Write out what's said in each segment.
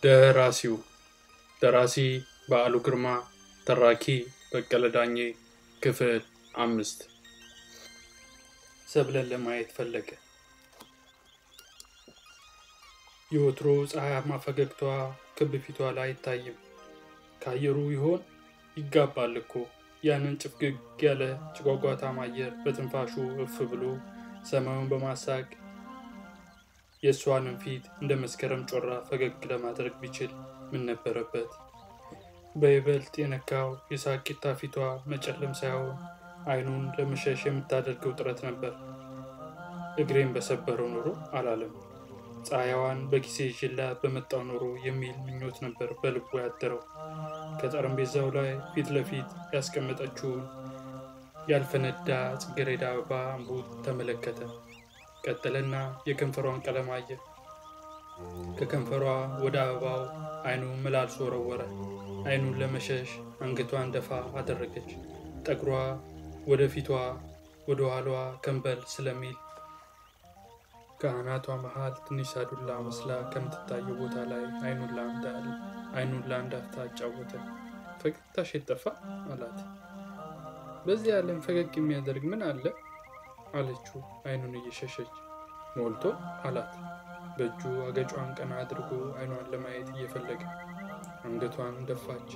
ደራሲው ደራሲ በዓሉ ግርማ፣ ተራኪ በቀለ ዳኜ። ክፍል 5። ሰብለን ለማየት ፈለገ። የወትሮ ፀሐያማ ፈገግታዋ ክብ ፊቷ ላይ አይታይም። ከአየሩ ይሆን? ይጋባል እኮ ያንን ጭፍግግ ያለ ጭጓጓታማ አየር በትንፋሹ እፍ ብሎ ሰማዩን በማሳቅ የእሷንም ፊት እንደ መስከረም ጮራ ፈገግ ለማድረግ ቢችል ምን ነበረበት? በይበልጥ የነካው የሳቂታ ፊቷ መጨለም ሳይሆን አይኑን ለመሸሽ የምታደርገው ጥረት ነበር። እግሬን በሰበረው ኖሮ አላለም። ፀሐይዋን በኪሴ ይዤላት በመጣው ኖሮ የሚል ምኞት ነበር በልቡ ያደረው። ከጠረጴዛው ላይ ፊት ለፊት ያስቀመጠችውን ያልፈነዳ ጽጌረዳ አበባ እምቡጥ ተመለከተ። ቀጠለና የከንፈሯን ቀለም አየ። ከከንፈሯ ወደ አበባው አይኑን መላልሶ ወረወረ። አይኑን ለመሸሽ አንገቷን ደፋ አደረገች። ጠጉሯ ወደ ፊቷ ወደ ኋላዋ ከንበል ስለሚል ከአናቷ መሃል ትንሽ ሳዱላ መስላ ከምትታየው ቦታ ላይ አይኑን ለአንድ አፍታ አጫወተ። ፈገግታሽ የጠፋ አላት። በዚህ ዓለም ፈገግ የሚያደርግ ምን አለ አለችው አይኑን እየሸሸች። ሞልቶ አላት በእጁ አገጯን ቀና አድርጎ አይኗን ለማየት እየፈለገ። አንገቷን ደፋች።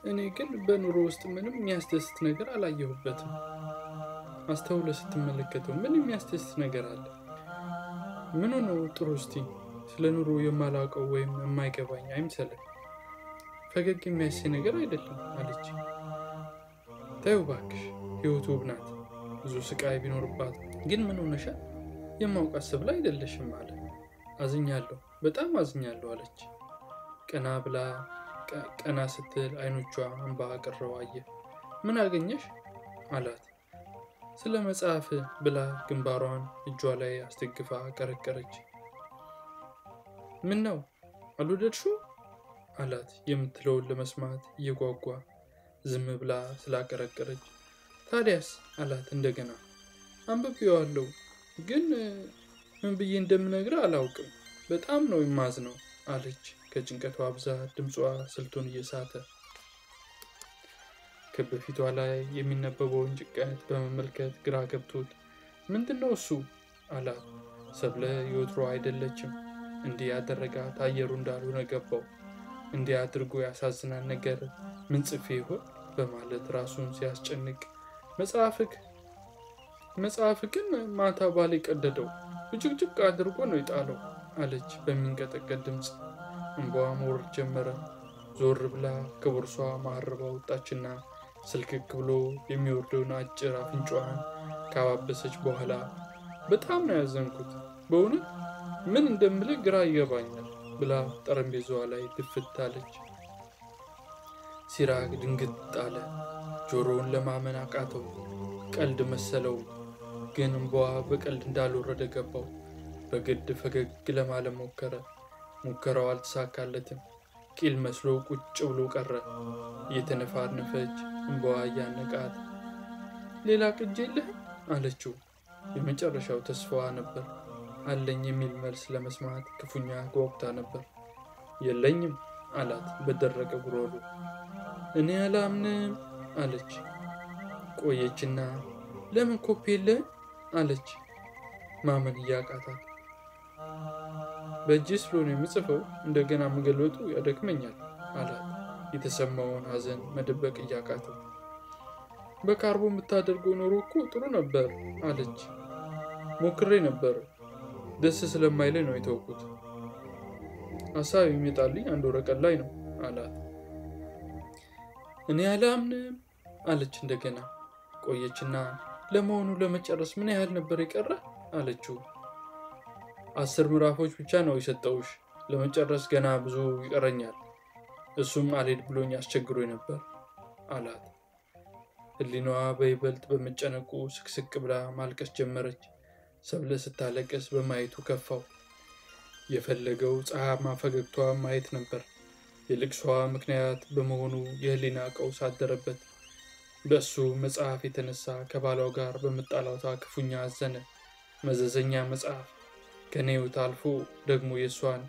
እኔ ግን በኑሮ ውስጥ ምንም የሚያስደስት ነገር አላየሁበትም። አስተውለ ስትመለከተው ምን የሚያስደስት ነገር አለ? ምን ነው ጥሩ? እስቲ ስለ ኑሮ የማላውቀው ወይም የማይገባኝ አይምሰልህ። ፈገግ የሚያሰኝ ነገር አይደለም አለች። ተይው እባክሽ፣ ህይወቱ ውብ ናት። ብዙ ስቃይ ቢኖርባት ግን ምን ሆነሻል? የማውቃት ሰብለ አይደለሽም አለ። አዝኛለሁ፣ በጣም አዝኛለሁ አለች። ቀና ስትል አይኖቿ እንባ አቅረው አየ። ምን አገኘሽ አላት። ስለ መጽሐፍ ብላ ግንባሯን እጇ ላይ አስደግፋ ቀረቀረች። ምን ነው አልወደድሽው አላት የምትለውን ለመስማት እየጓጓ ዝም ብላ ስላቀረቀረች። ታዲያስ አላት እንደገና። አንብቤዋለሁ ግን ምን ብዬ እንደምነግርህ አላውቅም። በጣም ነው የማዝነው አለች ከጭንቀቷ ብዛት ድምጿ ስልቱን እየሳተ። ክብ ፊቷ ላይ የሚነበበውን ጭንቀት በመመልከት ግራ ገብቶት ምንድነው እሱ አላት። ሰብለ የወትሮ አይደለችም። እንዲህ ያደረጋት አየሩ እንዳልሆነ ገባው። እንዲህ አድርጎ ያሳዝናል ነገር ምን ጽፌ ይሆን በማለት ራሱን ሲያስጨንቅ መጽሐፍ ግን ማታ ባሌ ቀደደው ብጭቅጭቅ አድርጎ ነው የጣለው አለች በሚንቀጠቀጥ ድምፅ። እንባዋ መውረድ ጀመረ። ዞር ብላ ከቦርሷ ማህረባ ወጣችና ስልክክ ብሎ የሚወርደውን አጭር አፍንጫዋን ካባበሰች በኋላ በጣም ነው ያዘንኩት፣ በእውነት ምን እንደምልህ ግራ ይገባኛል ብላ ጠረጴዛዋ ላይ ድፍት አለች። ሲራክ ድንግጥ አለ። ጆሮውን ለማመን አቃተው። ቀልድ መሰለው፣ ግን እንባዋ በቀልድ እንዳልወረደ ገባው። በግድ ፈገግ ለማለት ሞከረ። ሙከራው አልተሳካለትም። ቂል መስሎ ቁጭ ብሎ ቀረ። እየተነፋነፈች እንባዋ እያነቃት ሌላ ቅጅ የለህም አለችው። የመጨረሻው ተስፋዋ ነበር። አለኝ የሚል መልስ ለመስማት ክፉኛ ጓጉታ ነበር። የለኝም አላት በደረቀ ጉሮሮ። እኔ አላምንም አለች። ቆየችና ለምን ኮፒ የለህም አለች ማመን እያቃታት። በእጅ ስለሆነ የምጽፈው እንደገና መገልበጡ ያደክመኛል አላት የተሰማውን ሐዘን መደበቅ እያቃተው። በካርቦ የምታደርገው ኖሮ እኮ ጥሩ ነበር አለች። ሞክሬ ነበር፣ ደስ ስለማይለኝ ነው የተውኩት። ሀሳብ የሚመጣልኝ አንድ ወረቀት ላይ ነው አላት። እኔ አላምንም አለች እንደገና። ቆየችና ለመሆኑ ለመጨረስ ምን ያህል ነበር የቀረ አለችው። 10 ምዕራፎች ብቻ ነው የሰጠውሽ፣ ለመጨረስ ገና ብዙ ይቀረኛል። እሱም አልሄድ ብሎኝ አስቸግሮኝ ነበር አላት። ህሊናዋ በይበልጥ በመጨነቁ ስቅስቅ ብላ ማልቀስ ጀመረች። ሰብለ ስታለቅስ በማየቱ ከፋው። የፈለገው ፀሐያማ ፈገግቷ ማየት ነበር። የልቅሷ ምክንያት በመሆኑ የህሊና ቀውስ አደረበት። በእሱ መጽሐፍ የተነሳ ከባሏ ጋር በመጣላቷ ክፉኛ አዘነ። መዘዘኛ መጽሐፍ ከኔው ታልፎ ደግሞ የሷን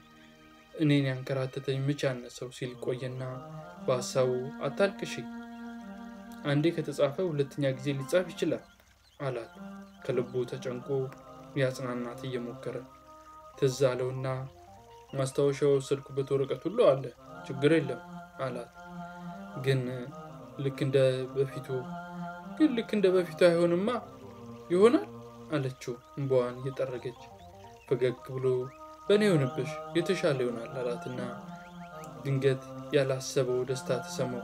እኔን ያንከራተተኝ መች አነሰው ሲል ቆየና በሀሳቡ አታልቅሺ፣ አንዴ ከተጻፈ ሁለተኛ ጊዜ ሊጻፍ ይችላል አላት። ከልቡ ተጨንቆ ሊያጽናናት እየሞከረ ትዝ አለውና ማስታወሻው የወሰድኩበት ወረቀት ሁሉ አለ፣ ችግር የለም አላት። ግን ልክ እንደ በፊቱ አይሆንማ ይሆናል አለችው እንባዋን እየጠረገች። ፈገግ ብሎ በእኔ ይሆንብሽ የተሻለ ይሆናል አላትና ድንገት ያላሰበው ደስታ ተሰማው።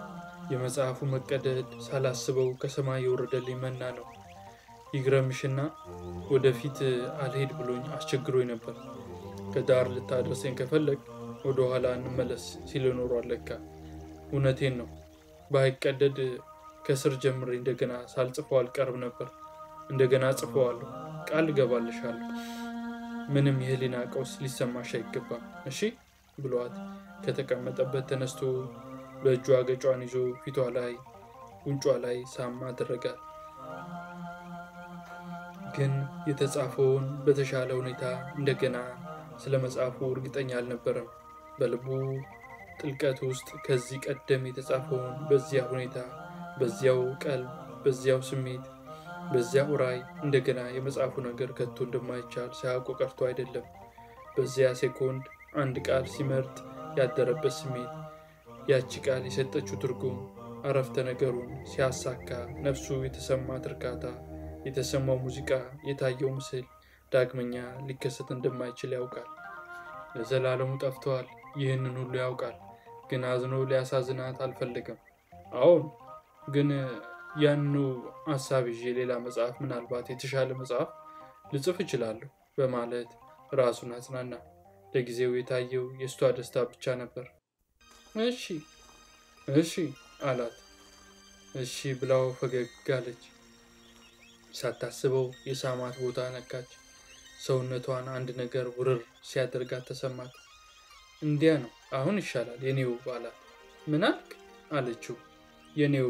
የመጽሐፉ መቀደድ ሳላስበው ከሰማይ የወረደልኝ መና ነው። ይግረምሽና ወደፊት አልሄድ ብሎኝ አስቸግሮኝ ነበር። ከዳር ልታደርሰኝ ከፈለግ ወደ ኋላ እንመለስ ሲል ኖሯል ለካ። እውነቴን ነው። ባይቀደድ ከስር ጀምሬ እንደገና ሳልጽፈው አልቀርብ ነበር። እንደገና ጽፈዋለሁ፣ ቃል እገባልሻለሁ። ምንም የህሊና ቀውስ ሊሰማሽ አይገባም እሺ ብሏት ከተቀመጠበት ተነስቶ በእጁ አገጯን ይዞ ፊቷ ላይ ጉንጯ ላይ ሳም አደረጋት። ግን የተጻፈውን በተሻለ ሁኔታ እንደገና ስለ መጽሐፉ እርግጠኛ አልነበረም። በልቡ ጥልቀት ውስጥ ከዚህ ቀደም የተጻፈውን በዚያ ሁኔታ፣ በዚያው ቀልብ፣ በዚያው ስሜት፣ በዚያው ራዕይ እንደገና የመጽሐፉ ነገር ከቶ እንደማይቻል ሳያውቁ ቀርቶ አይደለም። በዚያ ሴኮንድ አንድ ቃል ሲመርጥ ያደረበት ስሜት፣ ያቺ ቃል የሰጠችው ትርጉም፣ አረፍተ ነገሩን ሲያሳካ ነፍሱ የተሰማት እርካታ፣ የተሰማው ሙዚቃ፣ የታየው ምስል ዳግመኛ ሊከሰት እንደማይችል ያውቃል። ለዘላለሙ ጠፍተዋል። ይህንን ሁሉ ያውቃል። ግን አዝኖ ሊያሳዝናት አልፈለገም። አዎን፣ ግን ያንኑ ሀሳብ ይዤ ሌላ መጽሐፍ፣ ምናልባት የተሻለ መጽሐፍ ልጽፍ እችላለሁ በማለት ራሱን አጽናና። ለጊዜው የታየው የእሷ ደስታ ብቻ ነበር። እሺ አላት። እሺ ብላው ፈገግ አለች። ሳታስበው የሳማት ቦታ ነካች። ሰውነቷን አንድ ነገር ውርር ሲያደርጋት ተሰማት። እንዲያ ነው፣ አሁን ይሻላል የኔው አላት። ምን አልክ አለችው። የኔው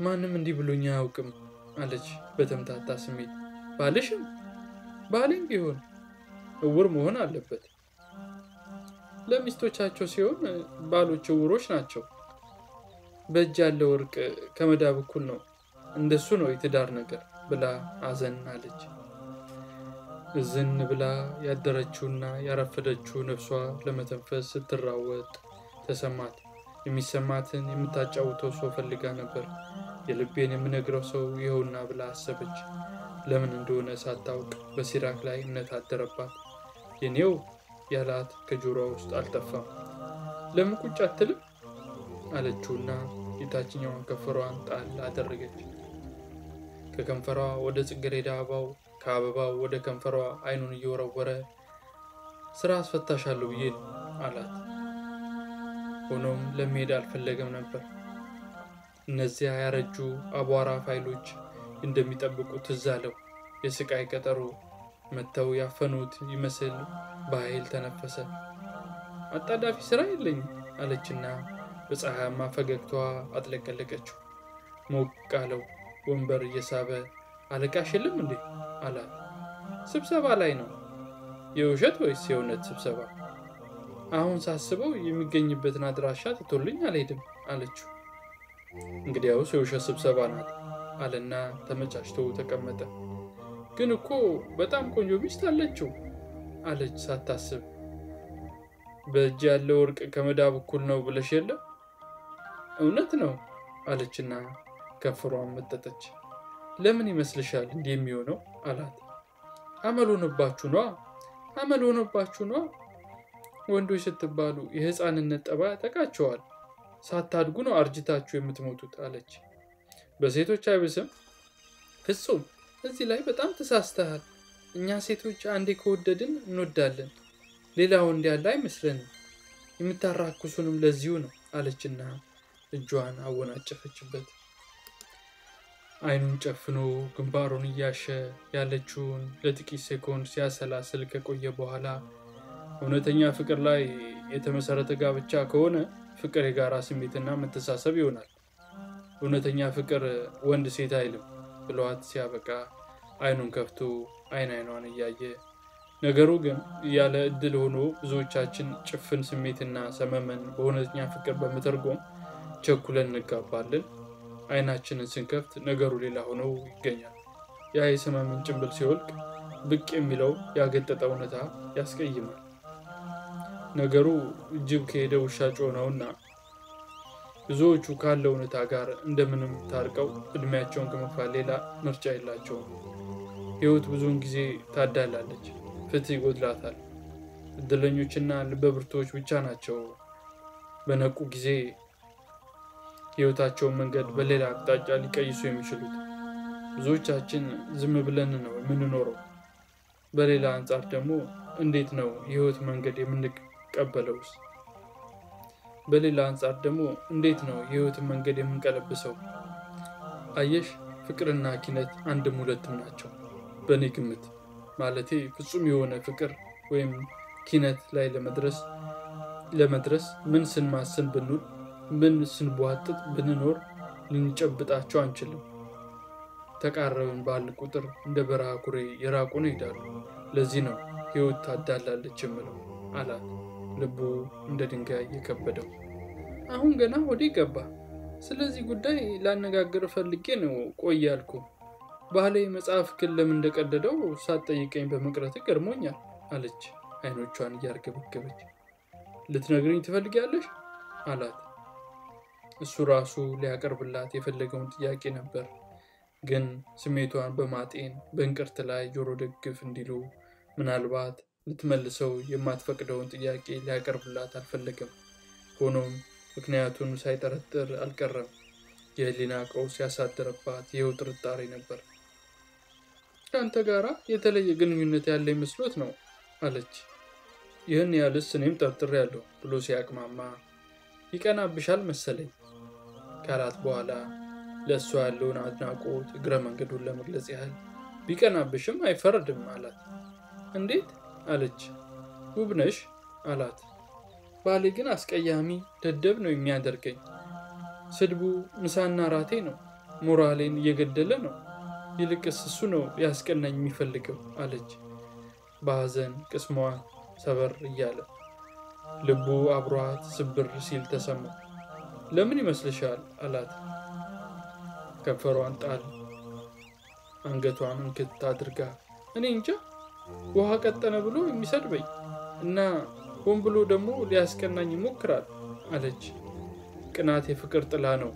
ማንም እንዲህ ብሎኝ አያውቅም አለች በተምታታ ስሜት። ባልሽም? ባሌም ቢሆን እውር መሆን አለበት። ለሚስቶቻቸው ሲሆን ባሎች እውሮች ናቸው። በእጅ ያለ ወርቅ ከመዳብ እኩል ነው። እንደሱ ነው የትዳር ነገር ብላ አዘን አለች። እዝን ብላ ያደረችውና ያረፈደችው ነፍሷ ለመተንፈስ ስትራወጥ ተሰማት። የሚሰማትን የምታጫውተው ሰው ፈልጋ ነበር። የልቤን የምነግረው ሰው ይኸውና ብላ አሰበች። ለምን እንደሆነ ሳታውቅ በሲራክ ላይ እምነት አደረባት። የኔው ያላት ከጆሮዋ ውስጥ አልጠፋም። ለምን ቁጭ አትልም አለችውና የታችኛዋን ከንፈሯን ጣል አደረገች። ከከንፈሯ ወደ ጽጌረዳ አበባው፣ ከአበባው ወደ ከንፈሯ አይኑን እየወረወረ ስራ አስፈታሻለሁ ብዬ አላት። ሆኖም ለመሄድ አልፈለገም ነበር። እነዚያ ያረጁ አቧራ ፋይሎች እንደሚጠብቁት ትዝ አለው። የስቃይ ቀጠሮ መተው ያፈኑት ይመስል በኃይል ተነፈሰ። አጣዳፊ ስራ የለኝም አለችና በፀሐያማ ፈገግታዋ አጥለቀለቀችው። ሞቅ አለው። ወንበር እየሳበ አለቃሽ የለም እንዴ አላት። ስብሰባ ላይ ነው። የውሸት ወይስ የእውነት ስብሰባ? አሁን ሳስበው የሚገኝበትን አድራሻ ትቶልኝ አልሄድም አለችው። እንግዲያውስ የውሸት ስብሰባ ናት አለና ተመቻችቶ ተቀመጠ። ግን እኮ በጣም ቆንጆ ሚስት አለችው አለች ሳታስብ። በእጅ ያለ ወርቅ ከመዳብ እኩል ነው ብለሽ የለ? እውነት ነው አለችና ከንፈሯን መጠጠች። ለምን ይመስልሻል እንዲህ የሚሆነው አላት። አመል ሆነባችሁ ነዋ። ወንዶች ስትባሉ የህፃንነት ጠባይ ያጠቃቸዋል። ሳታድጉ ነው አርጅታችሁ የምትሞቱት አለች። በሴቶች አይብስም? ፍጹም፣ እዚህ ላይ በጣም ተሳስተሃል። እኛ ሴቶች አንዴ ከወደድን እንወዳለን። ሌላ ወንድ ያለ አይመስለንም። የምታራክሱንም ለዚሁ ነው አለችና እጇን አወናጨፈችበት። አይኑን ጨፍኖ ግንባሩን እያሸ ያለችውን ለጥቂት ሴኮንድ ሲያሰላስል ከቆየ በኋላ እውነተኛ ፍቅር ላይ የተመሰረተ ጋብቻ ከሆነ ፍቅር የጋራ ስሜትና መተሳሰብ ይሆናል። እውነተኛ ፍቅር ወንድ ሴት አይልም ብሏት ሲያበቃ አይኑን ከፍቶ አይኗን እያየ ነገሩ ግን ያለ እድል ሆኖ ብዙዎቻችን ጭፍን ስሜትና ሰመመን በእውነተኛ ፍቅር በመተርጎም ቸኩለን እንጋባለን። አይናችንን ስንከፍት ነገሩ ሌላ ሆኖ ይገኛል። ያ የሰመመን ጭንብል ሲወልቅ ብቅ የሚለው ያገጠጠ እውነታ ያስቀይማል። ነገሩ ጅብ ከሄደ ውሻ ጮኸ ነውና ብዙዎቹ ካለው እውነታ ጋር እንደምንም ታርቀው እድሜያቸውን ከመግፋት ሌላ ምርጫ የላቸውም። ሕይወት ብዙውን ጊዜ ታዳላለች፣ ፍትህ ይጎድላታል። እድለኞችና ልበብርቶች ብቻ ናቸው በነቁ ጊዜ ሕይወታቸውን መንገድ በሌላ አቅጣጫ ሊቀይሱ የሚችሉት። ብዙዎቻችን ዝም ብለን ነው የምንኖረው። በሌላ አንጻር ደግሞ እንዴት ነው የሕይወት መንገድ የምንቀበለውስ? በሌላ አንጻር ደግሞ እንዴት ነው የሕይወትን መንገድ የምንቀለብሰው? አየሽ፣ ፍቅርና ኪነት አንድም ሁለትም ናቸው በእኔ ግምት። ማለቴ ፍጹም የሆነ ፍቅር ወይም ኪነት ላይ ለመድረስ ምን ስንማስን ብንውል፣ ምን ስንቧጥጥ ብንኖር ልንጨብጣቸው አንችልም። ተቃረብን ባል ቁጥር እንደ በረሃ ኩሬ የራቁን ይሄዳሉ። ለዚህ ነው ሕይወት ታዳላለች የምለው አላት፣ ልቡ እንደ ድንጋይ የከበደው። አሁን ገና ወዴ ገባ። ስለዚህ ጉዳይ ላነጋግር ፈልጌ ነው ቆይ ያልኩ። ባህላዊ መጽሐፍ ግን ለምን እንደቀደደው ሳትጠይቀኝ በመቅረት ገርሞኛል አለች፣ አይኖቿን እያርገበገበች። ልትነግሪኝ ትፈልጊያለሽ አላት። እሱ ራሱ ሊያቀርብላት የፈለገውን ጥያቄ ነበር፣ ግን ስሜቷን በማጤን በእንቅርት ላይ ጆሮ ደግፍ እንዲሉ ምናልባት ልትመልሰው የማትፈቅደውን ጥያቄ ሊያቀርብላት አልፈለገም። ሆኖም ምክንያቱን ሳይጠረጥር አልቀረም። የህሊና ቀውስ ያሳደረባት ይኸው ጥርጣሬ ነበር። ከአንተ ጋራ የተለየ ግንኙነት ያለ መስሎት ነው አለች። ይህን ያህልስ እኔም ጠርጥሬያለሁ ብሎ ሲያቅማማ ይቀናብሻል መሰለኝ ካላት በኋላ ለእሷ ያለውን አድናቆት እግረ መንገዱን ለመግለጽ ያህል ቢቀናብሽም አይፈረድም አላት። እንዴት አለች። ውብ ነሽ አላት። ባሌ ግን አስቀያሚ ደደብ ነው የሚያደርገኝ። ስድቡ ምሳና ራቴ ነው፣ ሞራሌን እየገደለ ነው። ይልቅስ እሱ ነው ያስቀናኝ የሚፈልገው አለች፣ በሐዘን ቅስሟ ሰበር እያለ። ልቡ አብሯት ስብር ሲል ተሰማ። ለምን ይመስልሻል አላት። ከንፈሯን ጣል አንገቷን እንክት አድርጋ እኔ እንጃ ውሃ ቀጠነ ብሎ የሚሰድበኝ እና ሆን ብሎ ደግሞ ሊያስቀናኝ ይሞክራል አለች። ቅናት የፍቅር ጥላ ነው።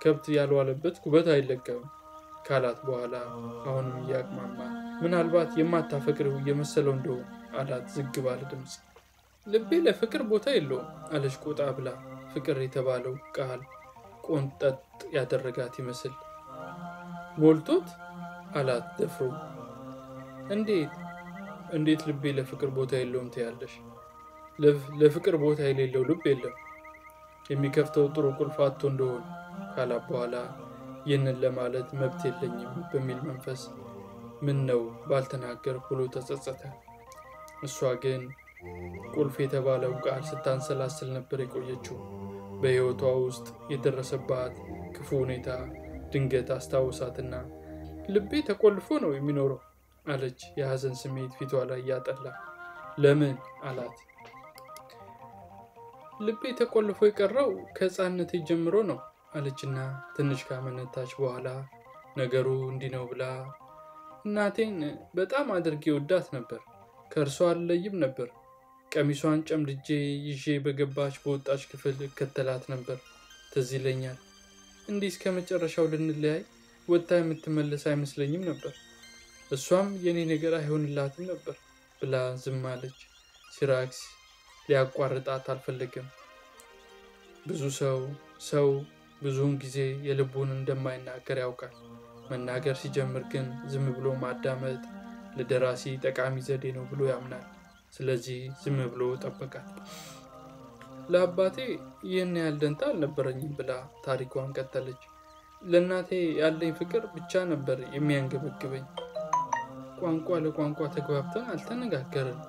ከብት ያልዋለበት ኩበት አይለቀም ካላት በኋላ አሁንም እያቅማማ ምናልባት የማታፈቅረው እየመሰለው እንደሆነ አላት ዝግ ባለ ድምፅ። ልቤ ለፍቅር ቦታ የለውም አለች ቆጣ ብላ። ፍቅር የተባለው ቃል ቆንጠጥ ያደረጋት ይመስል። ሞልቶት አላት ደፍሮ። እንዴት ልቤ ለፍቅር ቦታ የለውም ትያለሽ? ለፍቅር ቦታ የሌለው ልብ የለም። የሚከፍተው ጥሩ ቁልፍ አጥቶ እንደሆነ ካላት በኋላ ይህንን ለማለት መብት የለኝም በሚል መንፈስ ምን ነው ባልተናገር ብሎ ተጸጸተ። እሷ ግን ቁልፍ የተባለው ቃል ስታንሰላስል ነበር የቆየችው። በሕይወቷ ውስጥ የደረሰባት ክፉ ሁኔታ ድንገት አስታወሳትና ልቤ ተቆልፎ ነው የሚኖረው አለች፣ የሐዘን ስሜት ፊቷ ላይ ያጠላ። ለምን አላት። ልቤ ተቆልፎ የቀረው ከሕፃንነቴ ጀምሮ ነው አለችና ትንሽ ካመነታች በኋላ ነገሩ እንዲህ ነው ብላ እናቴን በጣም አድርጌ ወዳት ነበር። ከእርሷ አልለይም ነበር። ቀሚሷን ጨምድጄ ይዤ በገባች በወጣች ክፍል እከተላት ነበር። ትዝ ይለኛል እንዲህ እስከ መጨረሻው ልንለያይ ወጥታ የምትመለስ አይመስለኝም ነበር። እሷም የኔ ነገር አይሆንላትም ነበር ብላ ዝም አለች። ሲራክስ ሊያቋርጣት አልፈለገም። ብዙ ሰው ብዙውን ጊዜ የልቡን እንደማይናገር ያውቃል። መናገር ሲጀምር ግን ዝም ብሎ ማዳመጥ ለደራሲ ጠቃሚ ዘዴ ነው ብሎ ያምናል። ስለዚህ ዝም ብሎ ጠበቃት። ለአባቴ ይህን ያህል ደንታ አልነበረኝም ብላ ታሪኳን ቀጠለች። ለእናቴ ያለኝ ፍቅር ብቻ ነበር የሚያንገበግበኝ። ቋንቋ ለቋንቋ ተግባብተን አልተነጋገርን።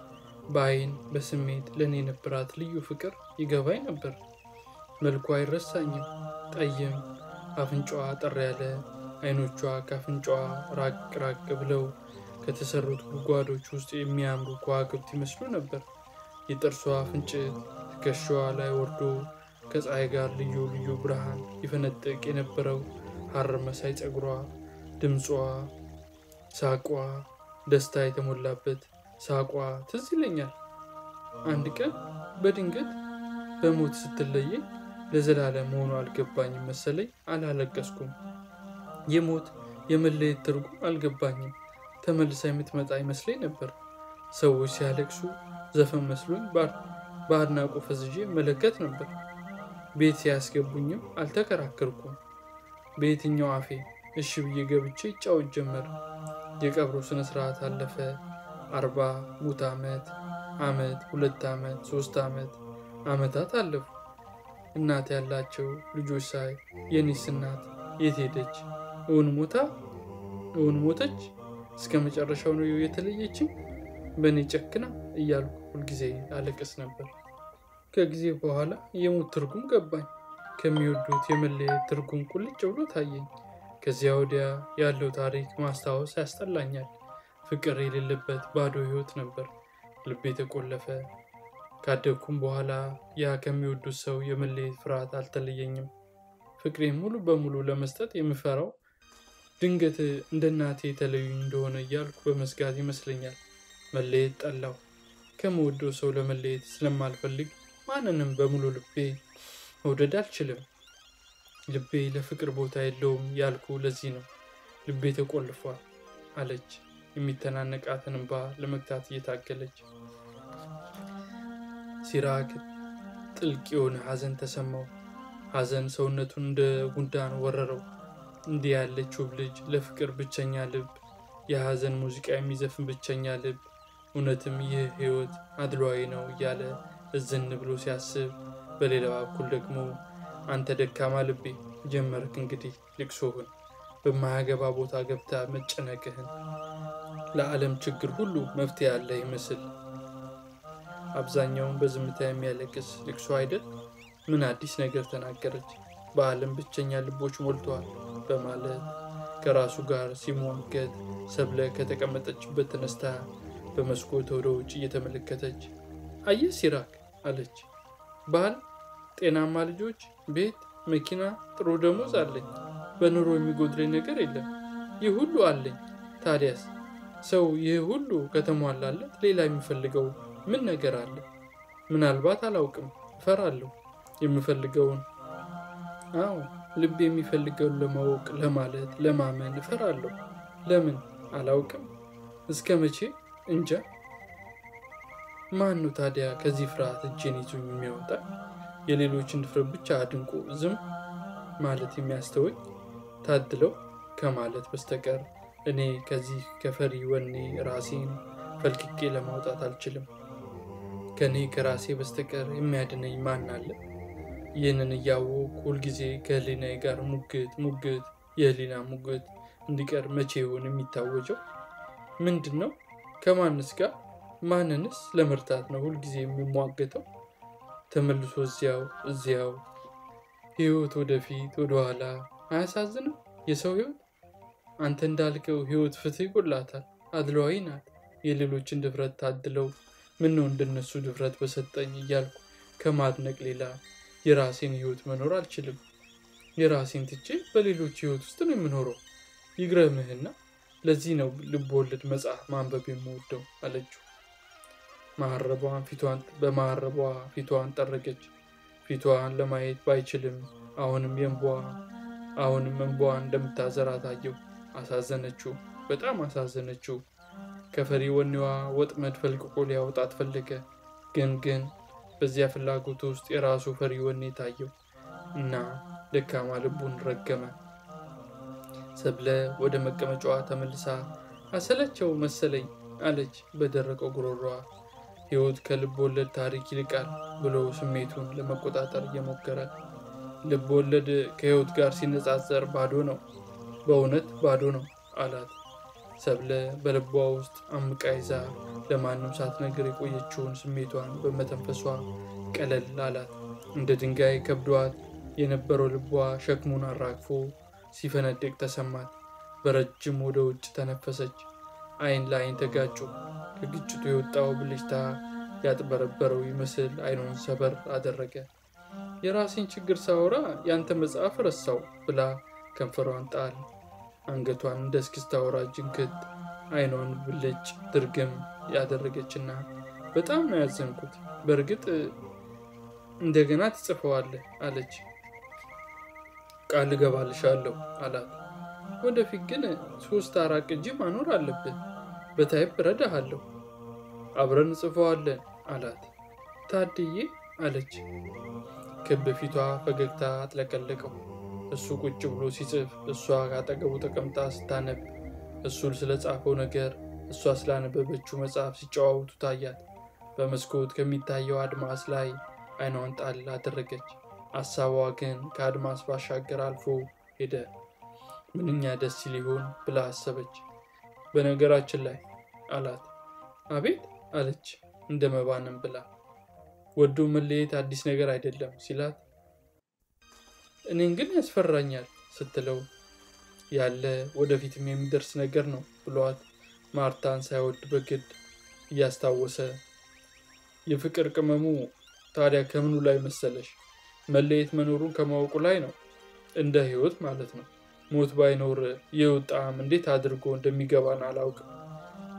በአይን በስሜት ለእኔ የነበራት ልዩ ፍቅር ይገባኝ ነበር። መልኳ አይረሳኝም። ጠይም፣ አፍንጫዋ አጠር ያለ፣ አይኖቿ ከአፍንጫዋ ራቅ ብለው ከተሰሩት ጉድጓዶች ውስጥ የሚያምሩ ከዋክብት ይመስሉ ነበር። የጥርሷ ፍንጭት ትከሻዋ ላይ ወርዶ ከፀሐይ ጋር ልዩ ብርሃን ይፈነጥቅ የነበረው ሐር መሳይ ፀጉሯ፣ ድምጿ፣ ሳቋ፣ ደስታ የተሞላበት ሳቋ ትዝ ይለኛል። አንድ ቀን በድንገት በሞት ስትለየኝ ለዘላለም መሆኑ አልገባኝም መሰለኝ። አላለቀስኩም። የሞት የመለየት ትርጉም አልገባኝም። ተመልሳ የምትመጣ ይመስለኝ ነበር። ሰዎች ሲያለቅሱ ዘፈን መስሎኝ በአድናቆት ፈዝዤ መለከት ነበር። ቤት ሲያስገቡኝም አልተከራከርኩም። በየትኛው አፌ እሺ ብዬ ገብቼ ጫወት ጀመር። የቀብሩ ስነ ስርዓት አለፈ። 40 ሙት ዓመት 2 ዓመት 3 ዓመታት አለፉ። እናት ያላቸው ልጆች ሳይ የኔስ እናት የት ሄደች? እውን ሞተች? እስከ መጨረሻው ነው የተለየችኝ? በእኔ ጨክና እያልኩ ሁልጊዜ አለቅስ ነበር። ከጊዜ በኋላ የሞት ትርጉም ገባኝ። ከሚወዱት የመለየት ትርጉም ቁልጭ ብሎ ታየኝ። ከዚያ ወዲያ ያለው ታሪክ ማስታወስ ያስጠላኛል። ፍቅር የሌለበት ባዶ ህይወት ነበር። ልቤ ተቆለፈ። ካደግኩም በኋላ ያ ከሚወዱት ሰው የመለየት ፍርሃት አልተለየኝም። ፍቅሬን ሙሉ በሙሉ ለመስጠት የምፈራው ድንገት እንደ እናቴ የተለዩኝ እንደሆነ እያልኩ በመስጋት ይመስለኛል። መለየት ጠላው። ከምወደው ሰው ለመለየት ስለማልፈልግ ማንንም በሙሉ ልቤ መውደድ አልችልም። ልቤ ለፍቅር ቦታ የለውም ያልኩ ለዚህ ነው። ልቤ ተቆልፏል አለች የሚተናነቃትን እንባ ለመግታት እየታገለች። ሲራክ ጥልቅ የሆነ ሐዘን ተሰማው። ሐዘን ሰውነቱን እንደ ጉንዳን ወረረው። እንዲህ ያለች ውብ ልጅ ለፍቅር ብቸኛ ልብ፣ የሐዘን ሙዚቃ የሚዘፍን ብቸኛ ልብ፣ እውነትም ይህ ህይወት አድሏዊ ነው እያለ እዝን ብሎ ሲያስብ፣ በሌላ በኩል ደግሞ አንተ ደካማ ልቤ ጀመርክ እንግዲህ ልቅሶህን፣ በማያገባ ቦታ ገብታ መጨነቅህን፣ ለዓለም ችግር ሁሉ መፍትሄ ያለ ይመስል አብዛኛውን በዝምታ የሚያለቅስ ልቅሶ አይደል? ምን አዲስ ነገር ተናገረች? በዓለም ብቸኛ ልቦች ሞልተዋል በማለት ከራሱ ጋር ሲሟገት ሰብለ ከተቀመጠችበት ተነስታ በመስኮት ወደ ውጭ እየተመለከተች አየህ ሲራክ አለች። ባል፣ ጤናማ ልጆች፣ ቤት፣ መኪና፣ ጥሩ ደሞዝ አለኝ። በኑሮ የሚጎድለኝ ነገር የለም። ይህ ሁሉ አለኝ። ታዲያስ ሰው ይህ ሁሉ ከተሟላለት ሌላ የሚፈልገው ምን ነገር አለ? ምናልባት አላውቅም፣ እፈራለሁ። የምፈልገውን ልብ የሚፈልገውን ለማወቅ፣ ለማለት፣ ለማመን እፈራለሁ። ለምን አላውቅም። እስከ መቼ እንጃ። ማን ነው ታዲያ ከዚህ ፍርሃት እጄን ይዞኝ የሚያወጣ? የሌሎችን ድፍረት ብቻ አድንቆ ዝም ማለት የሚያስተወኝ ታድለው ከማለት በስተቀር እኔ ከዚህ ከፈሪ ወኔ ራሴን ፈልቅቄ ለማውጣት አልችልም። ከኔ ከራሴ በስተቀር የሚያድነኝ ማን አለ? ይህንን እያወቅሁ ሁልጊዜ ከህሊናዬ ጋር ሙግት የህሊና ሙግት እንዲቀር መቼ ይሆን የሚታወጀው? ምንድን ነው? ከማንስ ጋር? ማንንስ ለመርታት ነው ሁልጊዜ የሚሟገተው? ተመልሶ እዚያው ህይወት ወደፊት ወደኋላ። አያሳዝንም የሰው ህይወት? አንተ እንዳልከው ህይወት ፍትህ ይጎላታል፣ አድሏዊ ናት። የሌሎችን ድፍረት ታድለው ምነው እንደነሱ ድፍረት በሰጠኝ እያልኩ ከማድነቅ ሌላ የራሴን ህይወት መኖር አልችልም። የራሴን ትቼ በሌሎች ህይወት ውስጥ ነው የምኖረው። ይግረምህና ለዚህ ነው ልብ ወለድ መጽሐፍ ማንበብ የምወደው አለችው። በመሀረቧ ፊቷን ጠረገች። ፊቷን ለማየት ባይችልም አሁንም እንባዋን እንደምታዘራ ታየው። አሳዘነችው፣ በጣም አሳዘነችው። ከፈሪ ወኔዋ ወጥመድ ፈልቅቆ ሊያወጣት ፈለገ። ግን በዚያ ፍላጎት ውስጥ የራሱ ፈሪ ወኔ ታየው እና ደካማ ልቡን ረገመ። ሰብለ ወደ መቀመጫዋ ተመልሳ አሰለቸው መሰለኝ አለች በደረቀው ጉሮሮዋ። ህይወት ከልብ ወለድ ታሪክ ይልቃል ብሎ ስሜቱን ለመቆጣጠር እየሞከረ፣ ልብ ወለድ ከህይወት ጋር ሲነጻጸር ባዶ ነው፣ በእውነት ባዶ ነው አላት። ሰብለ በልቧ ውስጥ አምቃ ይዛ ለማንም ሳትነግር የቆየችውን ስሜቷን በመተንፈሷ ቀለል አላት። እንደ ድንጋይ ከብዷት የነበረው ልቧ ሸክሙን አራግፎ ሲፈነድቅ ተሰማት። በረጅም ወደ ውጭ ተነፈሰች። አይን ለአይን ተጋጩ። ከግጭቱ የወጣው ብልጭታ ያጥበረበረው ይመስል አይኑን ሰበር አደረገ። የራሴን ችግር ሳወራ ያንተ መጽሐፍ ረሳው ብላ ከንፈሯን ጣል። አንገቷን እንደ እስክስታ ወራጅ ጅንክት አይኗን ብልጭ ድርግም ያደረገችና በጣም ነው ያዘንኩት። በእርግጥ እንደገና ትጽፈዋለህ አለች። ቃል እገባልሻለሁ አላት። ወደፊት ግን 3-4 ቅጂ ማኖር አለብን። በታይፕ ረዳሃለሁ። አብረን እንጽፈዋለን አላት። ታድዬ አለች። ክብ ፊቷ ፈገግታ አጥለቀለቀው። እሱ ቁጭ ብሎ ሲጽፍ እሷ ካጠገቡ ተቀምጣ ስታነብ፣ እሱ ስለጻፈው ነገር እሷ ስላነበበችው መጽሐፍ ሲጨዋወቱ ታያት። በመስኮት ከሚታየው አድማስ ላይ አይኗን ጣል አደረገች። ሐሳቧ ግን ከአድማስ ባሻገር አልፎ ሄደ። ምንኛ ደስ ሊሆን ብላ አሰበች። በነገራችን ላይ አላት። አቤት አለች እንደ መባንም ብላ። ወዶ መለየት አዲስ ነገር አይደለም ሲላት፣ እኔን ግን ያስፈራኛል ስትለው፣ ያለ ወደፊትም የሚደርስ ነገር ነው ብሏት ማርታን ሳይወድ በግድ እያስታወሰ፣ የፍቅር ቅመሙ ታዲያ ከምኑ ላይ መሰለሽ? መለየት መኖሩን ከማወቁ ላይ ነው። እንደ ህይወት ማለት ነው። ሞት ባይኖር የውጣም እንዴት አድርጎ እንደሚገባን አላውቅም።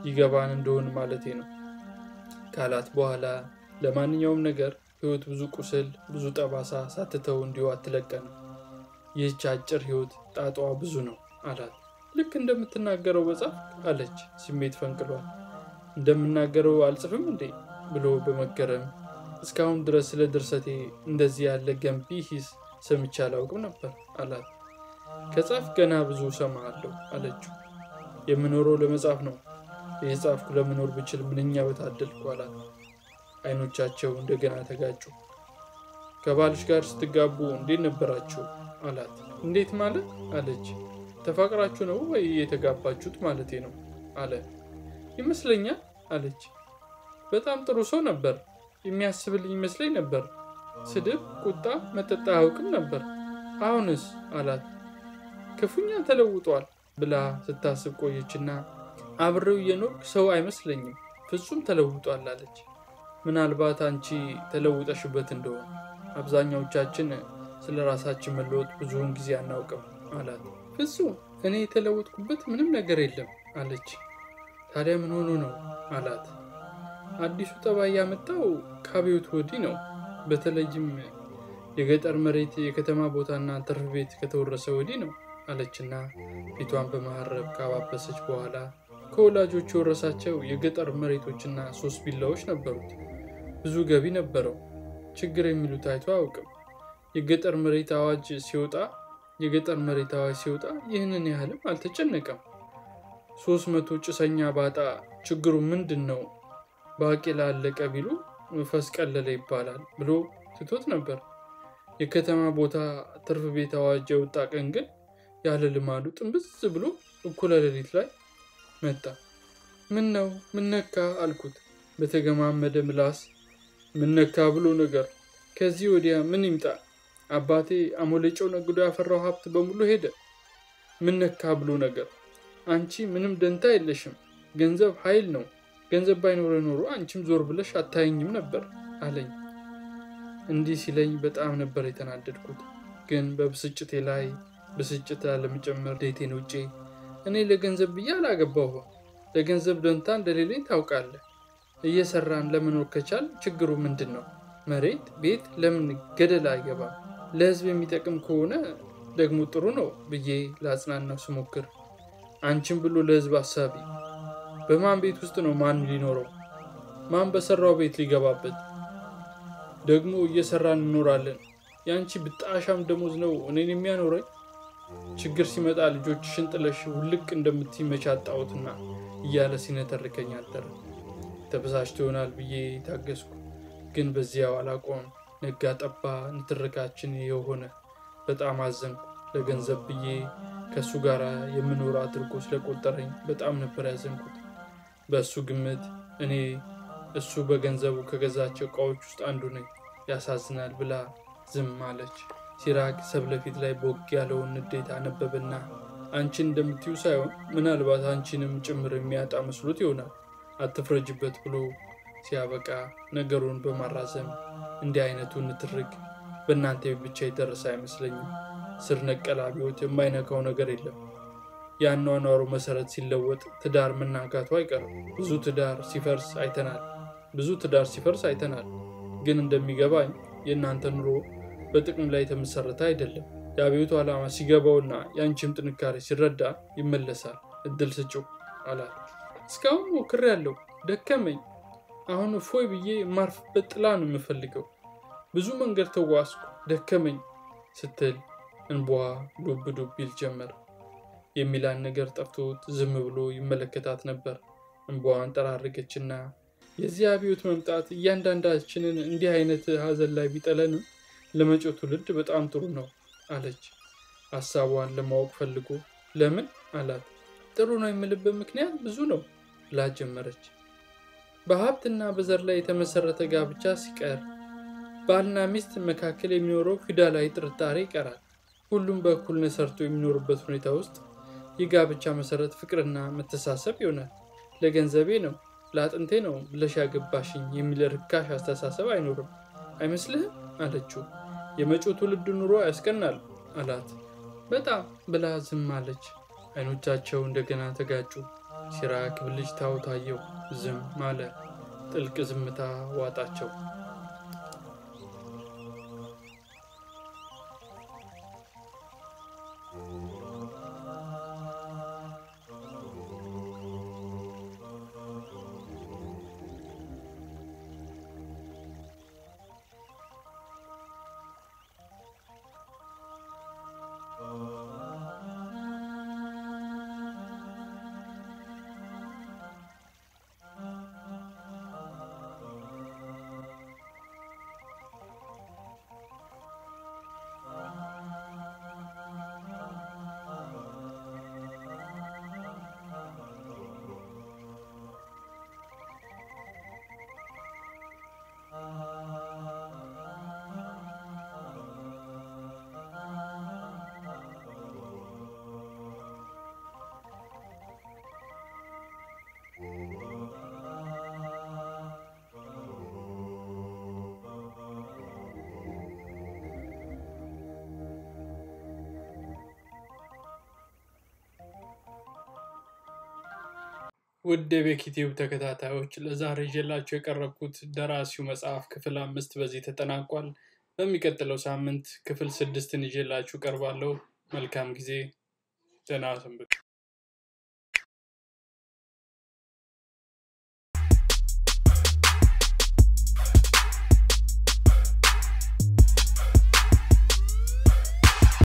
ይገባን እንደሆን ማለቴ ነው ካላት በኋላ፣ ለማንኛውም ነገር ህይወት ብዙ ቁስል ብዙ ጠባሳ ሳትተው እንዲሁ አትለቀንም። ይህች አጭር ህይወት ጣጣዋ ብዙ ነው አላት። ልክ እንደምትናገረው መጽሐፍ አለች ስሜት ፈንቅሏል። እንደምናገረው አልጽፍም እንዴ ብሎ በመገረም፣ እስካሁን ድረስ ስለ ድርሰቴ እንደዚህ ያለ ገንቢ ሂስ ሰምቼ አላውቅም ነበር አላት። ከጻፍ ገና ብዙ ሰማሃለሁ አለችው። የምኖረው ለመጻፍ ነው። የጻፍኩ ለመኖር ብችል ምንኛ በታደልኩ አላት። አይኖቻቸው እንደገና ተጋጩ። ከባልሽ ጋር ስትጋቡ እንዴት ነበራችሁ አላት። እንዴት ማለት አለች። ተፋቅራችሁ ነው ወይ የተጋባችሁት ማለቴ ነው አለ። ይመስለኛል አለች። በጣም ጥሩ ሰው ነበር። የሚያስብልኝ ይመስለኝ ነበር። ስድብ፣ ቁጣ፣ መጠጣ አያውቅም ነበር። አሁንስ አላት። ክፉኛ ተለውጧል ብላ ስታስብ ቆየችና፣ አብረው እየኖርክ ሰው አይመስለኝም፣ ፍጹም ተለውጧል አለች። ምናልባት አንቺ ተለውጠሽበት እንደሆነ። አብዛኛዎቻችን ስለ ራሳችን መለወጥ ብዙውን ጊዜ አናውቅም አላት። ፍጹም እኔ የተለወጥኩበት ምንም ነገር የለም አለች። ታዲያ ምን ሆኖ ነው አላት። አዲሱ ጠባይ ያመጣው ከአብዮት ወዲህ ነው። በተለይም የገጠር መሬት የከተማ ቦታና ትርፍ ቤት ከተወረሰ ወዲህ ነው አለችና ፊቷን በመሐረብ ካባበሰች በኋላ፣ ከወላጆቹ የወረሳቸው የገጠር መሬቶችና 3 ቪላዎች ነበሩት። ብዙ ገቢ ነበረው። ችግር የሚሉት አይቶ አያውቅም። የገጠር መሬት አዋጅ ሲወጣ ይህንን ያህልም አልተጨነቀም። 300 ጭሰኛ ባጣ ችግሩ ምንድን ነው? ባቄላ አለቀ ቢሉ ፈስ ቀለለ ይባላል ብሎ ትቶት ነበር። የከተማ ቦታ ትርፍ ቤት አዋጅ የወጣ ቀን ግን ያለ ልማዱ ጥንብዝ ብሎ እኩለ ሌሊት ላይ መጣ። ምን ነው ምን ነካ አልኩት በተገማመደ ምላስ። ምን ነካ ብሎ ነገር ከዚህ ወዲያ ምን ይምጣ? አባቴ አሞሌጨው ነግዶ ያፈራው ሀብት በሙሉ ሄደ። ምን ነካ ብሎ ነገር? አንቺ ምንም ደንታ የለሽም። ገንዘብ ኃይል ነው። ገንዘብ ባይኖረ ኖሮ አንቺም ዞር ብለሽ አታየኝም ነበር አለኝ። እንዲህ ሲለኝ በጣም ነበር የተናደድኩት። ግን በብስጭቴ ላይ ብስጭት ለመጨመር ዴቴን ውጪ እኔ ለገንዘብ ብዬ አላገባሁም። ለገንዘብ ደንታ እንደሌለኝ ታውቃለህ። እየሰራን ለመኖር ከቻል ችግሩ ምንድን ነው? መሬት ቤት ለምን ገደል አይገባም? ለህዝብ የሚጠቅም ከሆነ ደግሞ ጥሩ ነው ብዬ ላጽናናው ስሞክር፣ አንቺም ብሎ ለህዝብ አሳቢ። በማን ቤት ውስጥ ነው ማን ሊኖረው? ማን በሰራው ቤት ሊገባበት? ደግሞ እየሰራን እንኖራለን። ያንቺ ብጣሻም ደሞዝ ነው እኔን የሚያኖረኝ? ችግር ሲመጣ ልጆችሽን ጥለሽ ውልቅ እንደምትመቻ አጣሁትና እያለ ሲነተርከኝ አደረ። ተበሳጭቶ ይሆናል ብዬ ታገስኩ። ግን በዚያው አላቆም። ነጋ ጠባ ንትርካችን የሆነ በጣም አዘንኩ። ለገንዘብ ብዬ ከሱ ጋር የምኖር አድርጎ ስለቆጠረኝ በጣም ነበር ያዘንኩት። በሱ ግምት እኔ እሱ በገንዘቡ ከገዛቸው እቃዎች ውስጥ አንዱ ነኝ። ያሳዝናል ብላ ዝም አለች። ሲራክ ሰብለ ፊት ላይ ቦግ ያለውን ንዴት አነበበና አንቺን እንደምትዩ ሳይሆን ምናልባት አንቺንም ጭምር የሚያጣ መስሎት ይሆናል አትፍረጅበት ብሎ ሲያበቃ ነገሩን በማራዘም እንዲህ አይነቱ ንትርክ በእናንተ ብቻ የደረሰ አይመስለኝም። ስር ነቀል አብዮት የማይነካው ነገር የለም። የአኗኗሩ መሰረት ሲለወጥ ትዳር መናጋቱ አይቀርም። ብዙ ትዳር ሲፈርስ አይተናል። ግን እንደሚገባኝ የእናንተ ኑሮ በጥቅም ላይ የተመሰረተ አይደለም። የአብዮቱ ዓላማ ሲገባውና የአንቺም ጥንካሬ ሲረዳ ይመለሳል። እድል ስጪው አላት። እስካሁን ሞክሬያለሁ፣ ደከመኝ። አሁን እፎይ ብዬ የማርፍበት ጥላ ነው የምፈልገው። ብዙ መንገድ ተጓዝኩ፣ ደከመኝ ስትል እንባዋ ዱብ ዱብ ይል ጀመር። የሚላን ነገር ጠፍቶት ዝም ብሎ ይመለከታት ነበር። እንባዋን ጠራረገችና የዚህ አብዮት መምጣት እያንዳንዳችንን እንዲህ አይነት ሀዘን ላይ ቢጠለንም ለመጪው ትውልድ በጣም ጥሩ ነው አለች። ሐሳቧን ለማወቅ ፈልጎ ለምን አላት። ጥሩ ነው የምልበት ምክንያት ብዙ ነው ብላ ጀመረች። በሀብትና በዘር ላይ የተመሰረተ ጋብቻ ሲቀር ባልና ሚስት መካከል የሚኖረው ፊውዳላዊ ጥርጣሬ ይቀራል። ሁሉም በእኩልነት ሰርቶ የሚኖርበት ሁኔታ ውስጥ የጋብቻ መሰረት ፍቅርና መተሳሰብ ይሆናል። ለገንዘቤ ነው ለአጥንቴ ነው ብለሽ ያገባሽኝ የሚል ርካሽ አስተሳሰብ አይኖርም። አይመስልህም አለችው። የመጪው ትውልድ ኑሮ ያስቀናል አላት። በጣም ብላ ዝም አለች። አይኖቻቸው እንደገና ተጋጩ። ሲራክ ብልጭታው ታየው። ዝም አለ። ጥልቅ ዝምታ ዋጣቸው። ውድ የቤኪቲዩብ ተከታታዮች ለዛሬ ይዤላችሁ የቀረብኩት ደራሲው መጽሐፍ ክፍል 5 በዚህ ተጠናቋል። በሚቀጥለው ሳምንት ክፍል 6ን ይዤላችሁ ቀርባለሁ። መልካም ጊዜ። ደህና ሰንብቱ።